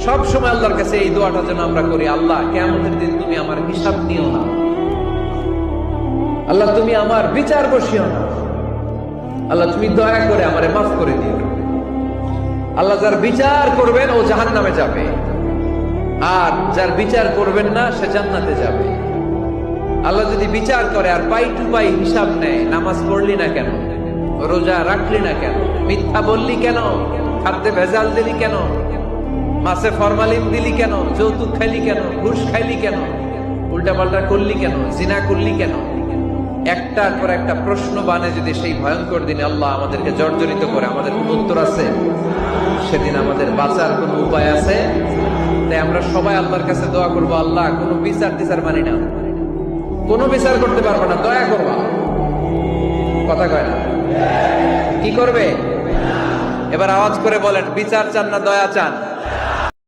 সব সময় আল্লাহর কাছে এই দোয়াটা যেন আমরা করি, আল্লাহ কিয়ামতের দিন তুমি আমার হিসাব নিও না, আল্লাহ তুমি আমার বিচার বসিও না, আল্লাহ তুমি দয়া করে আমারে মাফ করে দিও। আল্লাহ যার বিচার করবেন ও জাহান্নামে যাবে, আর যার বিচার করবেন না সে জান্নাতে যাবে। আল্লাহ যদি বিচার করে আর পাই টু পাই হিসাব নেয়, নামাজ পড়লি না কেন, রোজা রাখলি না কেন, মিথ্যা বললি কেন, খাদ্যে ভেজাল দিলি কেন, মাছে ফরমালিন দিলি কেন, যৌতুক খাইলি কেন, ঘুষ খাইলি কেন, উল্টাপাল্টা করলি কেন, জিনা করলি কেন, একটার পর একটা প্রশ্ন বানে যদি সেই ভয়ঙ্কর দিনে আল্লাহ আমাদেরকে জর্জরিত করে, আমাদের কোন উত্তর আছে? সেদিন আমাদের বাঁচার কোন উপায় আছে? তাই আমরা সবাই আল্লাহর কাছে দোয়া করবো, আল্লাহ কোনো বিচার টিচার মানি না, কোনো বিচার করতে পারবো না, দয়া করবা। কথা কয় না? কি করবে? এবার আওয়াজ করে বলেন, বিচার চান না দয়া চান?